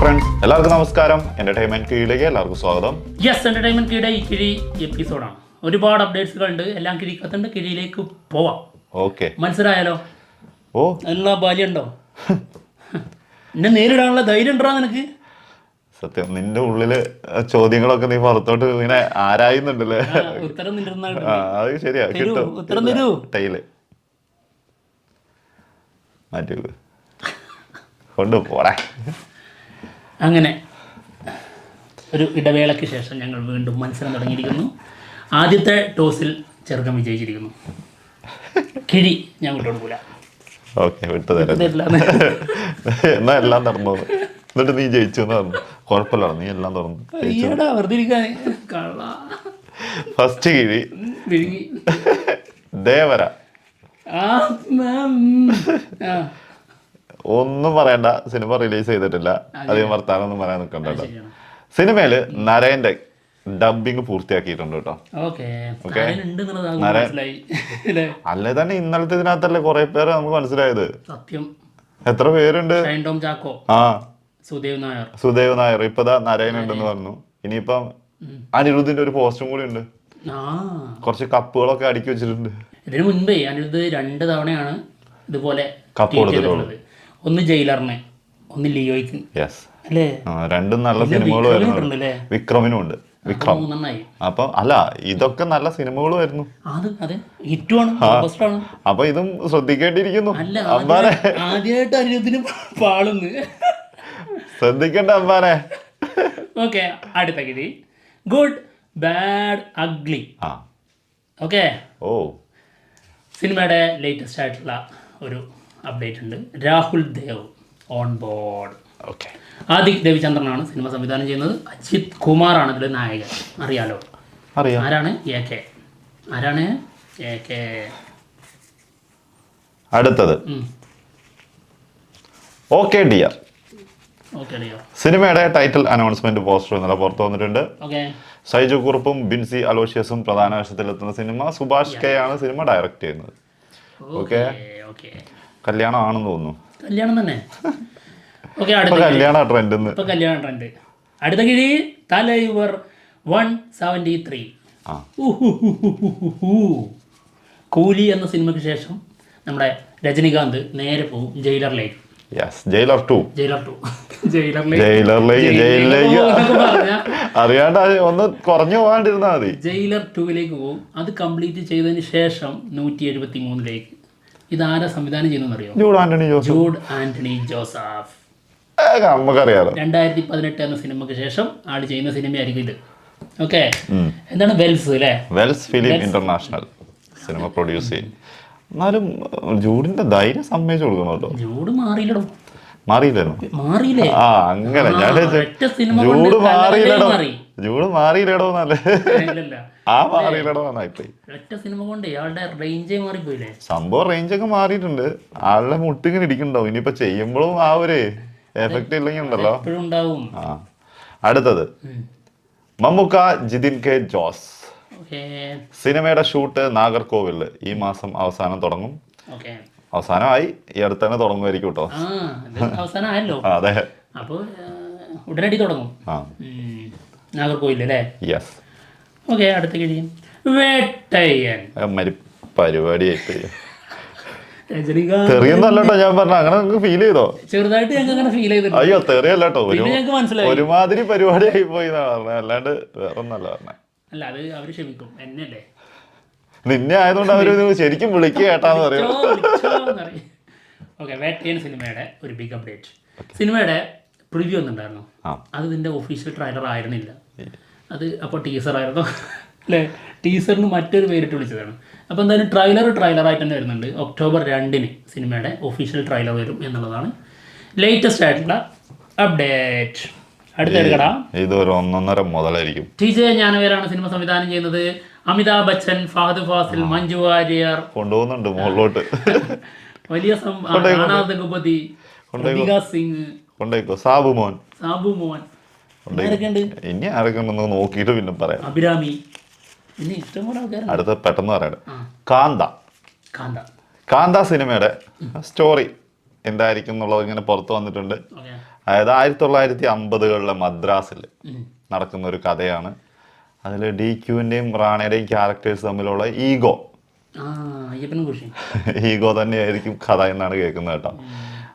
Friends, എല്ലാവർക്കും നമസ്കാരം. Entertainment കീഴിലേക്ക് എല്ലാവർക്കും സ്വാഗതം. എന്റർടൈൻമെന്റ് കീഴിലെ ഈ കിഴി എപ്പിസോഡാണ്. ഒരുപാട് അപ്ഡേറ്റ്സുകൾ ഉണ്ട്, എല്ലാം കിഴിക്കത്തുണ്ട്. കിഴിയിലേക്ക് പോവാം. ഓക്കെ, മനസ്സിലായാലോ? ഓ അതിനുള്ള ബാല്യമുണ്ടോ? എന്നെ നേരിടാനുള്ള ധൈര്യം ഉണ്ടോ നിനക്ക്? സത്യം, നിന്റെ ഉള്ളില് ചോദ്യങ്ങളൊക്കെ നീ പുറത്തോട്ട് ഇങ്ങനെ ആരായുന്നുണ്ടല്ലേ? ഉത്തരം അത് ശരിയാ, കിട്ടും. ഉത്തരം തരൂ. ടൈല് മാറ്റി കൊണ്ടുപോടാ. അങ്ങനെ ഒരു ഇടവേളയ്ക്ക് ശേഷം ഞങ്ങൾ വീണ്ടും മത്സരം തുടങ്ങിയിരിക്കുന്നു. ആദ്യത്തെ ടോസിൽ ചെറുക്കൻ വിജയിച്ചിരിക്കുന്നു. കിഴി ഞാൻ വിട്ടുകൊടുക്കൂല. ഓക്കെ, വിട്ടുതരാം. എന്നാ എല്ലാം തുറന്നു, എന്നിട്ട് നീ ജയിച്ചു എന്ന് പറഞ്ഞു. കുഴപ്പമില്ല, നീ എല്ലാം തുറന്നു. ഫസ്റ്റ് കിഴി ദേവര. ഒന്നും പറയണ്ട, സിനിമ റിലീസ് ചെയ്തിട്ടില്ല, അധികം വർത്താനൊന്നും പറയാൻ നിൽക്കണ്ടല്ലോ. സിനിമയില് നരേന്റെ ഡബിങ് പൂർത്തിയാക്കിയിട്ടുണ്ട് കേട്ടോ. അല്ലേ തന്നെ ഇന്നലത്തെ ഇതിനകത്തല്ലേ കുറെ പേര് നമുക്ക് മനസ്സിലായത്. എത്ര പേരുണ്ട്? ആ, സുദേവ് നായർ. ഇപ്പതാ നരേൻ ഉണ്ടെന്ന് പറഞ്ഞു. ഇനിയിപ്പം അനിരുദ്ധിന്റെ ഒരു പോസ്റ്റും കൂടി ഉണ്ട്. കുറച്ച് കപ്പുകളൊക്കെ അടുക്കി വെച്ചിട്ടുണ്ട്. ഇതിനു മുൻപേ അനിരുദ്ധ് 2 തവണയാണ് ഇതുപോലെ കപ്പ് കൊടുത്തിട്ടുള്ളത്. ഒന്ന് ജയിലറിനെ, ഒന്ന് ലിയോയ്ക്ക്. അല്ലേ, രണ്ടും നല്ല സിനിമകൾ വരുന്നുണ്ട്. വിക്രമിനും ഉണ്ട്. വിക്രം അപ്പൊ അല്ല, ഇതൊക്കെ നല്ല സിനിമകൾ വരുന്നു. അപ്പൊ ഇതും ശ്രദ്ധിക്കേണ്ടിയിരിക്കുന്നു. ആദ്യമായിട്ട് അനിരുദ്ധിന് പാളുന്നു, ശ്രദ്ധിക്കണ്ട അമ്പാനെ. ഓക്കെ, അടുത്ത കിഴി ഗുഡ് ബാഡ് അഗ്ലി. ഓക്കെ, ഓ, സിനിമയുടെ ലേറ്റസ്റ്റ് ആയിട്ടുള്ള ഒരു അപ്ഡേറ്റ് ഉണ്ട്. Rahul Dev on board. Okay, Adhik രവിചന്ദ്രനാണ് സിനിമ സംവിധാനം ചെയ്യുന്നത്. അജിത് കുമാറാണ് ഇതിൽ നായകൻ. അറിയാലോ? അറിയാം. ആരാണ്? ആരാണ്? അടുത്തത് ഓക്കെ ഡിയർ. സിനിമയുടെ ടൈറ്റിൽ അനൗൺസ്മെന്റ് പോസ്റ്റർ ഇന്നലെ പുറത്തു വന്നിട്ടുണ്ട്. സൈജു കുറുപ്പും ബിൻസി അലോഷ്യസും പ്രധാന വേഷത്തിലെത്തുന്ന സിനിമ. സുഭാഷ് കെ ആണ് സിനിമ ഡയറക്റ്റ് ചെയ്യുന്നത്. ഓക്കെ, കല്യാണം ആണെന്ന് തോന്നുന്നു. കല്യാണം തന്നെ. കല്യാണ ട്രെൻഡ്. അടുത്ത കിഴി തലൈവർ 173. കൂലി എന്ന സിനിമയ്ക്ക് ശേഷം നമ്മുടെ രജനികാന്ത് നേരെ പോകും ജയിലറിലേക്ക്. ജയിലർ 2. അറിയാണ്ട് ഒന്ന് കുറഞ്ഞു പോകാണ്ടിരുന്നാ മതി. ജയിലർ 2ലേക്ക് പോകും. അത് കംപ്ലീറ്റ് ചെയ്തതിന് ശേഷം 173ലേക്ക്. ഇതാരാ സംവിധാനം ചെയ്യുന്നറിയോ? Jude Antony Joseph. നമുക്കറിയാലോ. 2018 എന്ന സിനിമക്ക് ശേഷം ആള് ചെയ്യുന്ന സിനിമയായിരിക്കും ഇത്. ഓക്കെ, എന്താണ് വെൽസ് അല്ലേ? Wells film international cinema produce ചെയ്യും. എന്നാലും ജൂഡിന്റെ ധൈര്യം സമ്മതിച്ചു കൊടുക്കണല്ലോ. ജൂഡ് മാറിയില്ലടോ. മാറിയില്ലേ? ആ, അങ്ങനെ ഞാൻ ജൂഡ് മാറിയില്ലടോ എന്നല്ലേ. ആ, മാറിയില്ലടോ എന്നായിപ്പോയി. ഒറ്റ സിനിമ കൊണ്ട് ഇയാളുടെ റേഞ്ചേ മാറിപ്പോയില്ലേ? സംഭവം റേഞ്ചൊക്കെ മാറിയിട്ടുണ്ട്. ആളുടെ മുട്ടിങ്ങനെ ഇരിക്കുന്നുണ്ടാവും. ഇനിയിപ്പൊ ചെയ്യുമ്പോഴും ആ ഒരു എഫക്ട് ഇല്ലെങ്കിൽ ഉണ്ടല്ലോ. ആ, അടുത്തത് മമ്മൂക്ക ജിതിൻ കെ ജോസ്. സിനിമയുടെ ഷൂട്ട് നാഗർകോവില് ഈ മാസം അവസാനം തുടങ്ങും. അവസാനമായി, ഈ അടുത്ത് തന്നെ തുടങ്ങുമായിരിക്കും കേട്ടോ. അവസാനമായല്ലോ. അതെ, അപ്പൊ ഉടനടി തുടങ്ങും നാഗർകോവിൽ അല്ലേ? യെസ്. ഓക്കെ, അടുത്ത കഴിയും വേട്ടയ്യൻ. പരിപാടിയായിട്ട് തെറിയൊന്നല്ലോ ഞാൻ പറഞ്ഞ. അങ്ങനെ ഫീൽ ചെയ്തോ? ചെറുതായിട്ട് ഞങ്ങൾക്ക് ഫീൽ ചെയ്തു. അയ്യോ, തെറിയല്ലോ, ഒരുമാതിരി പരിപാടിയായി പോയി പറഞ്ഞ, അല്ലാണ്ട് വേറൊന്നല്ല പറഞ്ഞ. അല്ല, അത് അവര് ക്ഷമിക്കും, എന്നല്ലേ. നിന്നെ ആയതുകൊണ്ട് അവര് ശരിക്കും വിളിക്കുക കേട്ടാന്ന് പറയും. ഓക്കെ, വേട്ടയ്യൻ സിനിമയുടെ ഒരു ബിഗ് അപ്ഡേറ്റ്. സിനിമയുടെ പ്രിവ്യൂ ഒന്നുണ്ടായിരുന്നു. അത് ഇതിന്റെ ഒഫീഷ്യൽ ട്രെയിലർ ആയിരുന്നില്ല. അത് അപ്പോൾ ടീസർ ആയിരുന്നു അല്ലേ? ടീസറിന് മറ്റൊരു പേരിട്ട് വിളിച്ചതാണ്. അപ്പോൾ എന്തായാലും ട്രെയിലറായിട്ട് തന്നെ വരുന്നുണ്ട്. ഒക്ടോബർ 2 സിനിമയുടെ ഒഫീഷ്യൽ ട്രെയിലർ വരും എന്നുള്ളതാണ് ലേറ്റസ്റ്റ് ആയിട്ടുള്ള അപ്ഡേറ്റ്. അടുത്തെടുക്കടാ, ഇതൊരു 1.5 മുതലായിരിക്കും. TJ ജ്ഞാനവേലാണ് സിനിമ സംവിധാനം ചെയ്യുന്നത്. അമിതാഭ് ബച്ചൻ, ഫഹദ് ഫാസിൽ, മഞ്ജു വാര്യർ കൊണ്ടുപോകുന്നുണ്ട് മുകളിലോട്ട്. വലിയ ആനാദഗുപതി, സിംഗ്, സാബുമോൻ. ഇനി ആരൊക്കെ ഉണ്ടെന്ന് നോക്കിയിട്ട് പിന്നെ പറയാം. അഭിരാമി, പിന്നെ ഇഷ്ടംപോലെ ആൾക്കാർ. അടുത്ത പെട്ടെന്ന് പറയട്ടെ, കാന്ത സിനിമയുടെ സ്റ്റോറി എന്തായിരിക്കും എന്നുള്ളത് ഇങ്ങനെ പുറത്തു വന്നിട്ടുണ്ട്. അതായത് 1950-കളിലെ മദ്രാസിൽ നടക്കുന്ന ഒരു കഥയാണ്. അതിൽ DQന്റെയും റാണയുടെയും ക്യാരക്ടേഴ്സ് തമ്മിലുള്ള ഈഗോ തന്നെയായിരിക്കും കഥ എന്നാണ് കേൾക്കുന്നത് കേട്ടോ.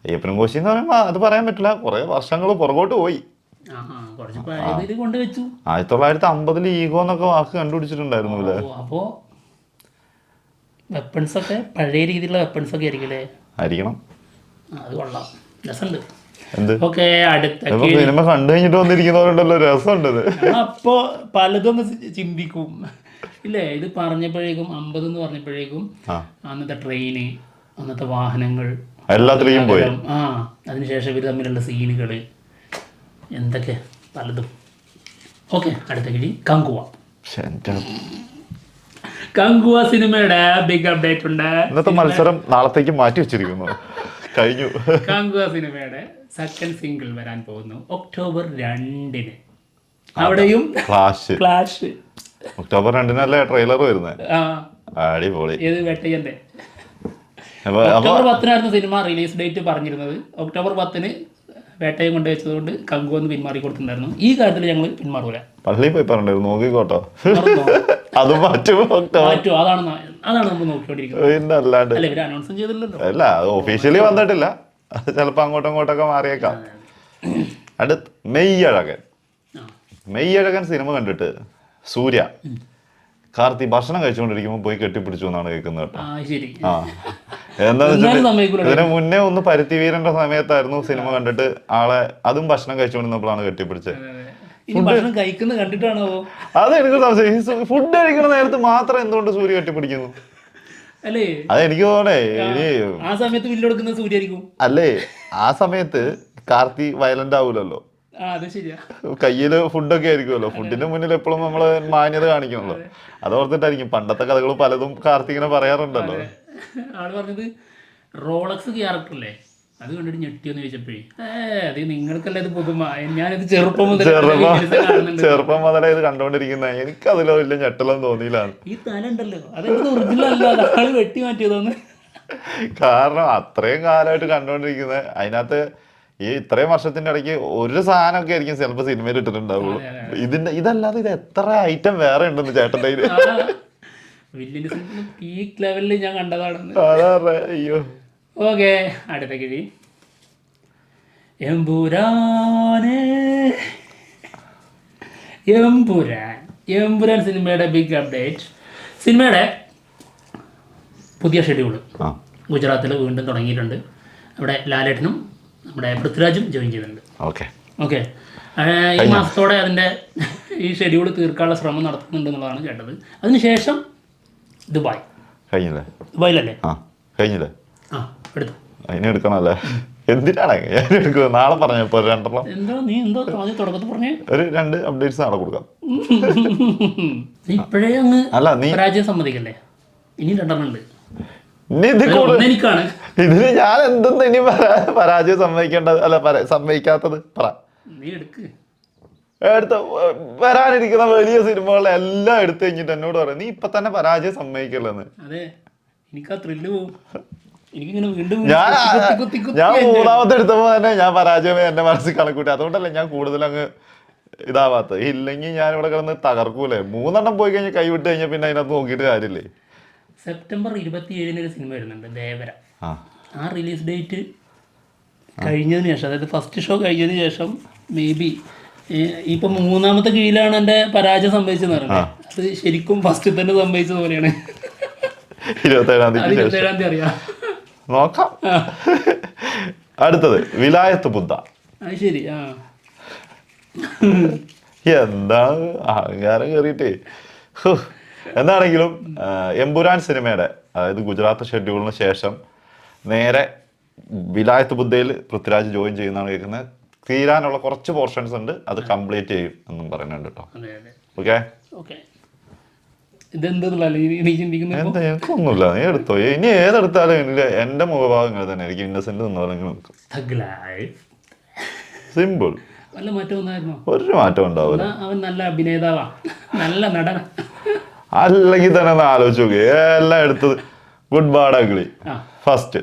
അയ്യപ്പനും കോശി എന്ന് പറയുമ്പോൾ അത് പറയാൻ പറ്റില്ല, കുറെ വർഷങ്ങൾ പുറകോട്ട് പോയി. 1950 ഈഗോ എന്നൊക്കെ വാക്ക് കണ്ടുപിടിച്ചിട്ടുണ്ടായിരുന്നു അല്ലേ? അപ്പോ വെപ്പൺസ് ഒക്കെ പഴയ രീതിയിലുള്ള വെപ്പൺസ് ഒക്കെ ആയിരിക്കണം. അത് കൊള്ളാം, രസമുണ്ട്. ഓക്കെ, അടുത്ത സിനിമ കണ്ടു കഴിഞ്ഞിട്ട് വന്നിരിക്കുന്നവരുണ്ടല്ലോ, രസമുണ്ട്. അപ്പോ പലതും ചിന്തിക്കും ഇല്ലേ? ഇത് പറഞ്ഞപ്പോഴേക്കും 50 എന്ന് പറഞ്ഞപ്പോഴേക്കും അന്നത്തെ ട്രെയിന്, അന്നത്തെ വാഹനങ്ങൾ എല്ലാത്തിലേക്കും പോയി. അതിനുശേഷം ഇവർ തമ്മിലുള്ള സീനുകള് എന്തൊക്കെ പലതും. ഓക്കെ, അടുത്ത കിഴി കങ്കുവ. കങ്കുവ സിനിമയുടെ ബിഗ് അപ്ഡേറ്റ് ഉണ്ട്. ഇന്നത്തെ മത്സരം നാളത്തേക്ക് മാറ്റി വെച്ചിരിക്കുന്നു, കഴിഞ്ഞു. കങ്കുവ സിനിമയുടെ സെക്കൻഡ് സിംഗിൾ വരാൻ പോകുന്നു ഒക്ടോബർ 2-ന്. അവിടെയും ക്ലാഷ്. ഒക്ടോബർ 2-നല്ലേ ട്രെയിലർ വരുന്നത്? അടിപൊളി. ഏത് വെട്ടയ്യന്റെ ഒക്ടോബർ 10-നായിരുന്നു സിനിമ റിലീസ് ഡേറ്റ് പറഞ്ഞിരുന്നത്. ഒക്ടോബർ 10-ന് വേട്ടയും കൊണ്ട് വെച്ചതുകൊണ്ട് കങ്കുവന്ന് പിന്മാറി കൊടുത്തിട്ടുണ്ടായിരുന്നു. ഈ കാര്യത്തിൽ ഞങ്ങൾ പിന്മാറൂല. പള്ളിയിൽ പോയി പറഞ്ഞിരുന്നു, നോക്കിക്കോട്ടോ. അത് അതാണ് നമ്മൾ നോക്കിക്കൊണ്ടിരിക്കുന്നത്. അല്ല, ഇവര് അനൗൺസും ചെയ്തില്ലല്ലോ. അല്ല, അത് ഒഫീഷ്യലി വന്നിട്ടില്ല, ചിലപ്പോ അങ്ങോട്ടും ഇങ്ങോട്ടൊക്കെ മാറിയേക്കാം. അടുത്ത് മെയ്യഴകൻ സിനിമ കണ്ടിട്ട് സൂര്യ കാർത്തി ഭക്ഷണം കഴിച്ചുകൊണ്ടിരിക്കുമ്പോൾ പോയി കെട്ടിപ്പിടിച്ചു എന്നാണ് കേൾക്കുന്നത് കേട്ടോ. എന്താന്ന് വെച്ചിട്ട് ഇതിന് മുന്നേ ഒന്ന് പരുത്തിവീരന്റെ സമയത്തായിരുന്നു സിനിമ കണ്ടിട്ട് ആളെ, അതും ഭക്ഷണം കഴിച്ചുകൊണ്ടിരുന്നപ്പോഴാണ് കെട്ടിപ്പിടിച്ചത്. അത് എനിക്ക് സംശയം, ഫുഡ് കഴിക്കുന്ന നേരത്ത് മാത്രം എന്തുകൊണ്ട് സൂര്യ കെട്ടിപ്പിടിക്കുന്നു? അതെനിക്ക് തോന്നേ അല്ലേ, ആ സമയത്ത് കാർത്തി വയലന്റ് ആവൂലല്ലോ, കയ്യില് ഫുഡൊക്കെ ആയിരിക്കുമല്ലോ. ഫുഡിന്റെ മുന്നിൽ എപ്പോഴും നമ്മള് മാന്യത കാണിക്കണല്ലോ. അതോർത്തിട്ടായിരിക്കും പണ്ടത്തെ കഥകൾ പലതും കാർത്തികിനെ പറയാറുണ്ടല്ലോ. ആള് പറഞ്ഞത് റോളക്സ് ക്യാരക്ടറല്ലേ, അത് കണ്ടിട്ട് ഞെട്ടിയെന്ന് ചോദിച്ചപ്പോഴേ അത് നിങ്ങൾക്കല്ലേ ഇത് പുതുമ, ഞാനിത് ചെറുപ്പം മുതലേ ഇത് കണ്ടോണ്ടിരിക്കുന്ന, എനിക്ക് അതിലോ വലിയ ഞെട്ടലൊന്നും തോന്നിയില്ല. ഈ തല ഉണ്ടല്ലോ അതൊക്കെ ഒറിജിനൽ അല്ല, ആള് വെട്ടി മാറ്റിയതാന്ന്. കാരണം അത്രയും കാലമായിട്ട് കണ്ടോണ്ടിരിക്കുന്നത്, അതിനകത്ത് ഈ ഇത്രയും വർഷത്തിന്റെ ഇടയ്ക്ക് ഒരു സാധനമൊക്കെ ആയിരിക്കും ചിലപ്പോ സിനിമയിൽ ഇട്ടിട്ടുണ്ടാവുള്ളൂ. ഇതല്ലാതെ ഇത് എത്ര ഐറ്റം വേറെ ഉണ്ടെന്ന് ചേട്ടൻ്റെ പീക്ക് ലെവലിൽ ഞാൻ കണ്ടതാണെന്ന്. അയ്യോ. ഓക്കെ, അടുത്ത കിഴി എമ്പുരാൻ സിനിമയുടെ ബിഗ് അപ്ഡേറ്റ്. സിനിമയുടെ പുതിയ ഷെഡ്യൂള് ഗുജറാത്തിൽ വീണ്ടും തുടങ്ങിയിട്ടുണ്ട്. അവിടെ ലാലേട്ടനും നമ്മുടെ പൃഥ്വിരാജും ജോയിൻ ചെയ്തിട്ടുണ്ട്. ഓക്കെ, ഈ മാസത്തോടെ അതിൻ്റെ ഈ ഷെഡ്യൂൾ തീർക്കാനുള്ള ശ്രമം നടത്തുന്നുണ്ട് എന്നുള്ളതാണ് കേട്ടത്. അതിനുശേഷം ദുബായിലല്ലേ കഴിഞ്ഞില്ലേ? എടുത്തു അതിനെടുക്കണല്ലേ? എന്തിനാണ് എടുക്കുന്നത്? നാളെ പറഞ്ഞപ്പോ രണ്ടെണ്ണം തുടക്കത്തിൽ പറഞ്ഞേ ഒരു 2 അപ്ഡേറ്റ്സ് നാളെ കൊടുക്കാം. ഇപ്പോഴേ അങ്ങ് പരാജയം സമ്മതിക്കല്ലേ? ഇനി 2 ഉണ്ട്. എനിക്കാണ് ഇതിന് ഞാൻ എന്തെന്ന് ഇനി പരാജയം സമ്മതിക്കേണ്ടത്, അല്ല സമ്മതിക്കാത്തത് പറ. നീ എടുക്ക്. വരാനിരിക്കുന്ന വലിയ സിനിമകളെല്ലാം എടുത്തു കഴിഞ്ഞിട്ട് എന്നോട് പറയാം നീ ഇപ്പൊ തന്നെ പരാജയം സമ്മതിക്കല്ലെന്ന്. ഞാൻ 3ാമത്തെ എടുത്തപ്പോ തന്നെ ഞാൻ പരാജയം എന്റെ മനസ്സിൽ കണക്കൂട്ടി. അതുകൊണ്ടല്ലേ ഞാൻ കൂടുതൽ അങ്ങ് ഇതാവാത്തത്. ഇല്ലെങ്കിൽ ഞാൻ ഇവിടെ കിടന്ന് തകർക്കൂലേ. 3 പോയി കഴിഞ്ഞാൽ കൈവിട്ട് കഴിഞ്ഞാൽ പിന്നെ അതിനകത്ത് നോക്കിയിട്ട് കാര്യമില്ലേ. സെപ്റ്റംബർ 27 ഒരു സിനിമ വരുന്നുണ്ട്, ദേവര. ആ റിലീസ് ഡേറ്റ് കഴിഞ്ഞതിന് ശേഷം, അതായത് ഫസ്റ്റ് ഷോ കഴിഞ്ഞതിന് ശേഷം മേ ബി ഇപ്പൊ 3ാമത്തെ കീഴിലാണ് എൻ്റെ പരാജയം സംഭവിച്ചെന്ന് പറയുന്നത്. അത് ശരിക്കും ഫസ്റ്റ് തന്നെ സംഭവിച്ചത് പോലെയാണ്. 27-ാം തീയതി അറിയാം. നോക്കാം. അടുത്തത് വിലായത്ത് ബുദ്ധ. അത് ശരി. എന്താണ് അഹങ്കാരം കയറിയിട്ടേ. എന്താണെങ്കിലും എമ്പുരാൻ സിനിമയുടെ, അതായത് ഗുജറാത്ത് ഷെഡ്യൂളിന് ശേഷം നേരെ വിലായത്ത് ബുദ്ധയിൽ പൃഥ്വിരാജ് ജോയിൻ ചെയ്യുന്നതാണ് കേൾക്കുന്നത്. തീരാനുള്ള കുറച്ച് പോർഷൻസ് ഉണ്ട്, അത് കംപ്ലീറ്റ് ചെയ്യും എന്നും പറയുന്നുണ്ട് കേട്ടോ. ഓക്കെ, എനിക്കൊന്നുമില്ല, നീ എടുത്തോ. ഇനി ഏതെടുത്താലും എന്റെ മുഖഭാഗങ്ങൾ തന്നെ എനിക്ക് ഇന്നസെന്റ് നിന്നോലെങ്കിലും നിൽക്കും. സിമ്പിൾ, ഒരു മാറ്റം ഉണ്ടാവില്ല. അവൻ നല്ല അഭിനേതാവാ, നല്ല നടന. അല്ലെങ്കിൽ തന്നെ ഒന്ന് ആലോചിച്ച് നോക്കി, എല്ലാം എടുത്തത്. Good bad ugly first,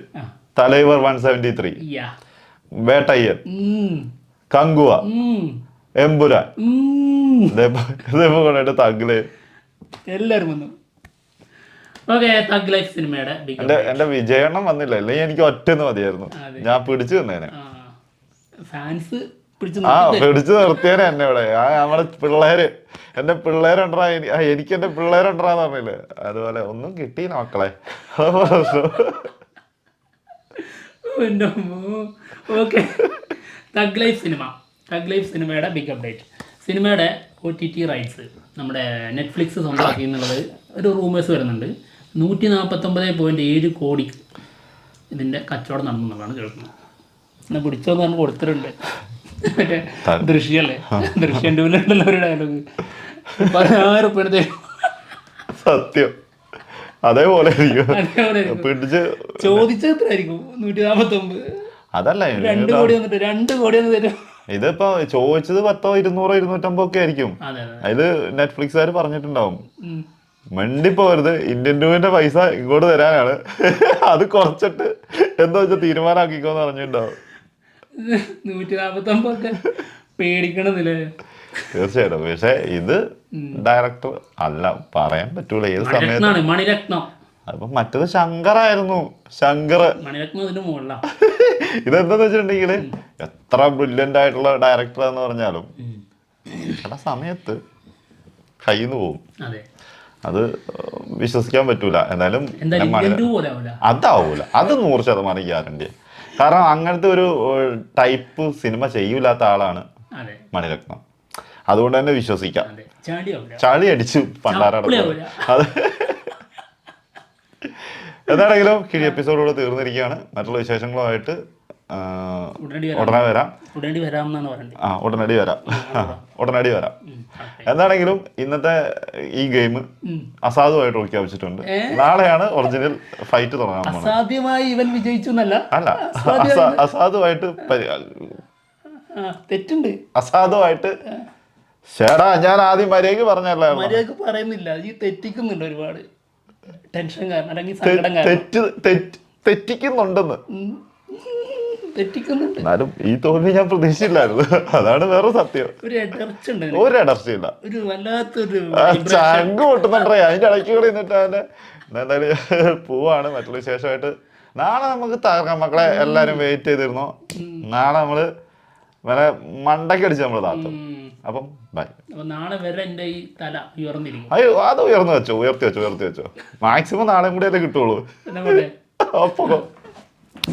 Thalaivar 173, Vettaiyan, Kanguva, Empuraan, കൊണ്ടായിട്ട് തഗ്ല് എല്ലാരും വന്നു. ഓക്കെ, തഗ് ലൈഫ് സിനിമയുടെ എന്റെ വിജയണ്ണം വന്നില്ല, അല്ലെങ്കിൽ എനിക്ക് ഒറ്റന്ന് മതിയായിരുന്നു, ഞാൻ പിടിച്ചു തന്നേനെ. ഫാൻസ് പിടിച്ചു നിർത്തിയേനെ എന്നെ ഇവിടെ. നമ്മുടെ പിള്ളേര്, എന്റെ പിള്ളേരുണ്ടാ, എനിക്ക് എന്റെ പിള്ളേരുണ്ടാന്ന് പറഞ്ഞില്ലേ, അതുപോലെ ഒന്നും കിട്ടിയില്ല മക്കളെ. ഓക്കെ, തഗ് ലൈഫ് സിനിമയുടെ ബിഗ് അപ്ഡേറ്റ്. സിനിമയുടെ OTT റൈറ്റ്സ് നമ്മുടെ നെറ്റ്ഫ്ലിക്സ് സ്വന്തമാക്കി എന്നുള്ളത് ഒരു റൂമേഴ്സ് വരുന്നുണ്ട്. 149.7 കോടി ഇതിൻ്റെ കച്ചവടം നടന്നുള്ളതാണ് കേൾക്കുന്നത്. എന്നാൽ പിടിച്ചോന്ന് പറഞ്ഞ് കൊടുത്തിട്ടുണ്ട്. മറ്റേ ദൃശ്യല്ലേ, ദൃശ്യം ടൂലുണ്ടല്ലോ ഒരു ഡയലോഗ്, 10,000 റുപ്യ സത്യം അതേപോലെ ചോദിച്ചത് എത്രയായിരിക്കും? 149. അതല്ല 2 കോടി വന്നിട്ട് 2 കോടി ഒന്ന് തരും. ഇതിപ്പോ ചോദിച്ചത് 100, 200, 250 ഒക്കെ ആയിരിക്കും. അതില് നെറ്റ്ഫ്ലിക്സുകാർ പറഞ്ഞിട്ടുണ്ടാവും മണ്ടിപ്പോരുത്, ഇന്ത്യൻ രൂപന്റെ പൈസ ഇങ്ങോട്ട് തരാനാണ്, അത് കുറച്ചിട്ട് എന്താ വെച്ചാൽ തീരുമാനമാക്കിക്കോന്ന് പറഞ്ഞിട്ടുണ്ടാവും. 149 പേടിക്കണതില്ലേ? തീർച്ചയായിട്ടും. പക്ഷെ ഇത് ഡയറക്ടർ അല്ല, പറയാൻ പറ്റൂല ഏത് സമയത്ത്. മണിരത്നം. അപ്പൊ മറ്റത് ശങ്കറായിരുന്നു, ശങ്കർ. ഇതെന്താന്ന് വെച്ചിട്ടുണ്ടെങ്കിൽ എത്ര ബ്രില്യന്റ് ആയിട്ടുള്ള ഡയറക്ടർ എന്ന് പറഞ്ഞാലും ചില സമയത്ത് കയ്യിൽ നിന്ന് പോകും, അത് വിശ്വസിക്കാൻ പറ്റൂല. എന്തായാലും അതാവൂല, അത് 100% ഗ്യാരണ്ടി. കാരണം അങ്ങനത്തെ ഒരു ടൈപ്പ് സിനിമ ചെയ്യൂലാത്ത ആളാണ് മണിരത്നം. അതുകൊണ്ട് തന്നെ വിശ്വസിക്കാം. ചളി അടിച്ചു പണ്ടാരടക്കും. അത് എന്താണെങ്കിലും കിഴി എപ്പിസോഡോട് തീർന്നിരിക്കുകയാണ്. മറ്റുള്ള വിശേഷങ്ങളുമായിട്ട് ഉടനെ വരാം. ഉടനടി വരാം. എന്താണെങ്കിലും ഇന്നത്തെ ഈ ഗെയിം അസാധുവായിട്ട് പ്രഖ്യാപിച്ചിട്ടുണ്ട്. നാളെയാണ് ഒറിജിനൽ ഫൈറ്റ് തുടങ്ങാൻ പോകുന്നത്. അസാധ്യമായി ഇവൻ വിജയിച്ചു എന്നല്ല, അല്ല അസാധുവായിട്ട് തെറ്റുണ്ട്. അസാധുവായിട്ട് ചേടാ, ഞാൻ ആദ്യം മര്യാദക്ക് പറഞ്ഞല്ലോ. മര്യാദക്ക് പറയുന്നില്ല, ഈ തെറ്റിക്കുന്നുണ്ട് ഒരുപാട്. ടെൻഷൻ കാരണം അല്ലെങ്കിൽ സങ്കടം കാരണം തെറ്റിക്കുന്നുണ്ടെന്ന്. തെറ്റിക്കുന്നുണ്ട്. എന്നാലും ഈ തോൽവി ഞാൻ പ്രതീക്ഷിച്ചില്ലായിരുന്നു, അതാണ് വേറെ സത്യം. ഒരു ഇടർച്ചയില്ല, ഒരു വല്ലാത്തൊരു ചങ്ക് പൊട്ടുന്നുണ്ടേ അതിന്റെ ഇടയ്ക്ക് കൂടെ നിന്നിട്ട് അവന്റെ. എന്തായാലും പോവാണ്. മറ്റുള്ള വിശേഷമായിട്ട് നാളെ നമുക്ക് തകർക്കാം മക്കളെ. എല്ലാരും വെയിറ്റ് ചെയ്തിരുന്നോ? നാളെ നമ്മള് വേറെ മണ്ടക്കടിച്ച് നമ്മള് താത്തും. അപ്പം ബൈ. നാളെ വരെ എന്റെ ഈ തല ഉയർന്നിരിക്കും. അയ്യോ, അത് ഉയർത്തി വെച്ചോ. മാക്സിമം നാളെയും കൂടി അല്ലേ കിട്ടുള്ളൂ. അപ്പൊ